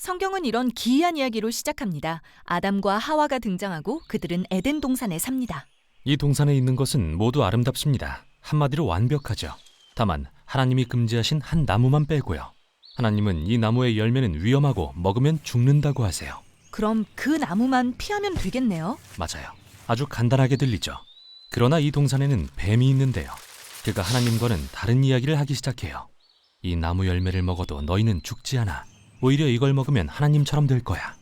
성경은 이런 기이한 이야기로 시작합니다. 아담과 하와가 등장하고 그들은 에덴 동산에 삽니다. 이 동산에 있는 것은 모두 아름답습니다. 한마디로 완벽하죠. 다만 하나님이 금지하신 한 나무만 빼고요. 하나님은 이 나무의 열매는 위험하고 먹으면 죽는다고 하세요. 그럼 그 나무만 피하면 되겠네요. 맞아요. 아주 간단하게 들리죠. 그러나 이 동산에는 뱀이 있는데요. 그가 하나님과는 다른 이야기를 하기 시작해요. 이 나무 열매를 먹어도 너희는 죽지 않아. 오히려 이걸 먹으면 하나님처럼 될 거야.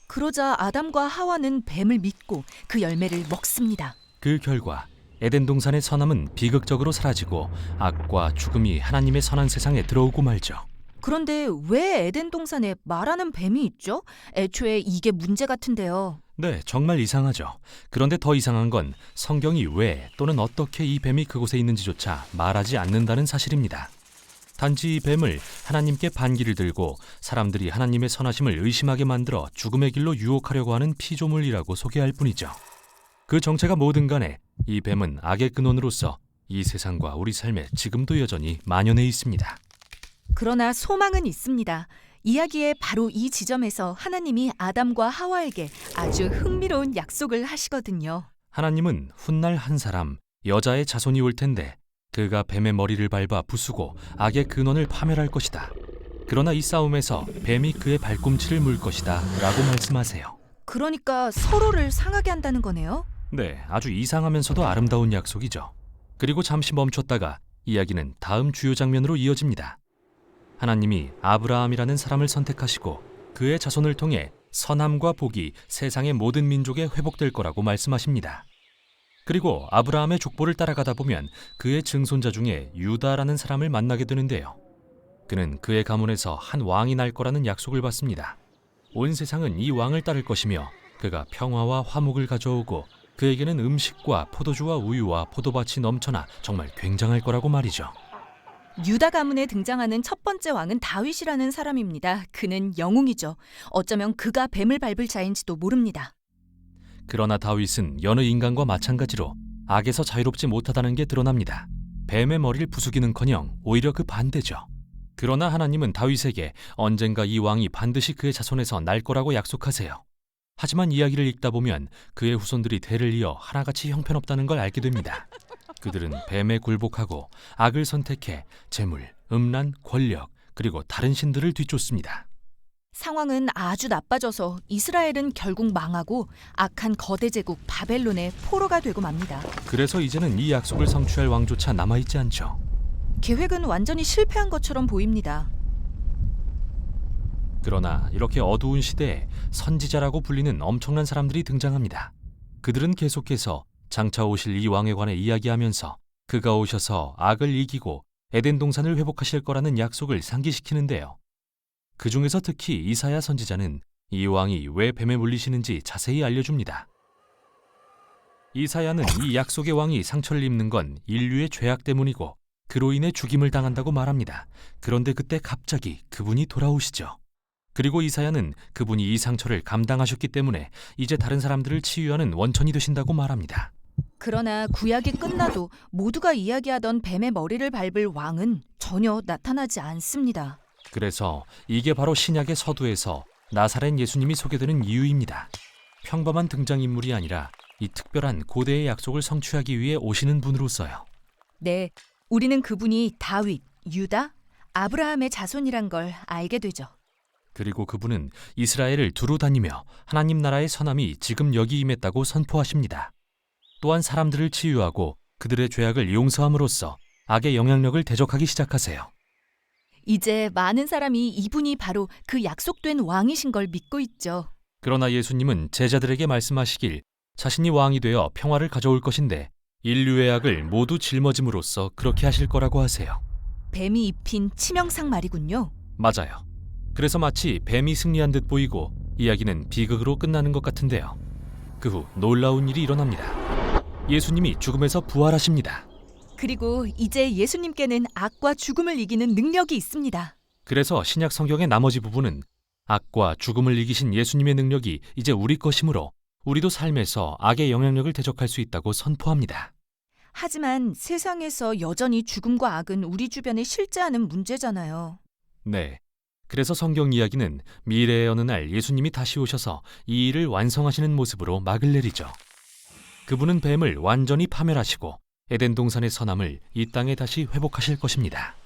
그러자 아담과 하와는 뱀을 믿고 그 열매를 먹습니다. 그 결과 에덴 동산의 선함은 비극적으로 사라지고 악과 죽음이 하나님의 선한 세상에 들어오고 말죠. 그런데 왜 에덴 동산에 말하는 뱀이 있죠? 애초에 이게 문제 같은데요. 네, 정말 이상하죠. 그런데 더 이상한 건 성경이 왜 또는 어떻게 이 뱀이 그곳에 있는지조차 말하지 않는다는 사실입니다. 단지 이 뱀을 하나님께 반기를 들고 사람들이 하나님의 선하심을 의심하게 만들어 죽음의 길로 유혹하려고 하는 피조물이라고 소개할 뿐이죠. 그 정체가 뭐든 간에 이 뱀은 악의 근원으로서 이 세상과 우리 삶에 지금도 여전히 만연해 있습니다. 그러나 소망은 있습니다. 이야기의 바로 이 지점에서 하나님이 아담과 하와에게 아주 흥미로운 약속을 하시거든요. 하나님은 훗날 한 사람, 여자의 자손이 올 텐데 그가 뱀의 머리를 밟아 부수고 악의 근원을 파멸할 것이다. 그러나 이 싸움에서 뱀이 그의 발꿈치를 물 것이다 라고 말씀하세요. 그러니까 서로를 상하게 한다는 거네요. 네, 아주 이상하면서도 아름다운 약속이죠. 그리고 잠시 멈췄다가 이야기는 다음 주요 장면으로 이어집니다. 하나님이 아브라함이라는 사람을 선택하시고 그의 자손을 통해 선함과 복이 세상의 모든 민족에 회복될 거라고 말씀하십니다. 그리고 아브라함의 족보를 따라가다 보면 그의 증손자 중에 유다라는 사람을 만나게 되는데요. 그는 그의 가문에서 한 왕이 날 거라는 약속을 받습니다. 온 세상은 이 왕을 따를 것이며 그가 평화와 화목을 가져오고 그에게는 음식과 포도주와 우유와 포도밭이 넘쳐나 정말 굉장할 거라고 말이죠. 유다 가문에 등장하는 첫 번째 왕은 다윗이라는 사람입니다. 그는 영웅이죠. 어쩌면 그가 뱀을 밟을 자인지도 모릅니다. 그러나 다윗은 여느 인간과 마찬가지로 악에서 자유롭지 못하다는 게 드러납니다. 뱀의 머리를 부수기는커녕 오히려 그 반대죠. 그러나 하나님은 다윗에게 언젠가 이 왕이 반드시 그의 자손에서 날 거라고 약속하세요. 하지만 이야기를 읽다 보면 그의 후손들이 대를 이어 하나같이 형편없다는 걸 알게 됩니다. 그들은 뱀에 굴복하고 악을 선택해 재물, 음란, 권력, 그리고 다른 신들을 뒤쫓습니다. 상황은 아주 나빠져서 이스라엘은 결국 망하고 악한 거대 제국 바벨론의 포로가 되고 맙니다. 그래서 이제는 이 약속을 성취할 왕조차 남아있지 않죠. 계획은 완전히 실패한 것처럼 보입니다. 그러나 이렇게 어두운 시대에 선지자라고 불리는 엄청난 사람들이 등장합니다. 그들은 계속해서 장차 오실 이 왕에 관해 이야기하면서 그가 오셔서 악을 이기고 에덴 동산을 회복하실 거라는 약속을 상기시키는데요. 그 중에서 특히 이사야 선지자는 이 왕이 왜 뱀에 물리시는지 자세히 알려줍니다. 이사야는 이 약속의 왕이 상처를 입는 건 인류의 죄악 때문이고 그로 인해 죽임을 당한다고 말합니다. 그런데 그때 갑자기 그분이 돌아오시죠. 그리고 이사야는 그분이 이 상처를 감당하셨기 때문에 이제 다른 사람들을 치유하는 원천이 되신다고 말합니다. 그러나 구약이 끝나도 모두가 이야기하던 뱀의 머리를 밟을 왕은 전혀 나타나지 않습니다. 그래서 이게 바로 신약의 서두에서 나사렛 예수님이 소개되는 이유입니다. 평범한 등장인물이 아니라 이 특별한 고대의 약속을 성취하기 위해 오시는 분으로서요. 네, 우리는 그분이 다윗, 유다, 아브라함의 자손이란 걸 알게 되죠. 그리고 그분은 이스라엘을 두루 다니며 하나님 나라의 선함이 지금 여기 임했다고 선포하십니다. 또한 사람들을 치유하고 그들의 죄악을 용서함으로써 악의 영향력을 대적하기 시작하세요. 이제 많은 사람이 이분이 바로 그 약속된 왕이신 걸 믿고 있죠. 그러나 예수님은 제자들에게 말씀하시길 자신이 왕이 되어 평화를 가져올 것인데 인류의 악을 모두 짊어짐으로써 그렇게 하실 거라고 하세요. 뱀이 입힌 치명상 말이군요. 맞아요. 그래서 마치 뱀이 승리한 듯 보이고 이야기는 비극으로 끝나는 것 같은데요. 그 후 놀라운 일이 일어납니다. 예수님이 죽음에서 부활하십니다. 그리고 이제 예수님께는 악과 죽음을 이기는 능력이 있습니다. 그래서 신약 성경의 나머지 부분은 악과 죽음을 이기신 예수님의 능력이 이제 우리 것이므로 우리도 삶에서 악의 영향력을 대적할 수 있다고 선포합니다. 하지만 세상에서 여전히 죽음과 악은 우리 주변에 실제하는 문제잖아요. 네. 그래서 성경 이야기는 미래의 어느 날 예수님이 다시 오셔서 이 일을 완성하시는 모습으로 막을 내리죠. 그분은 뱀을 완전히 파멸하시고 에덴 동산의 선함을 이 땅에 다시 회복하실 것입니다.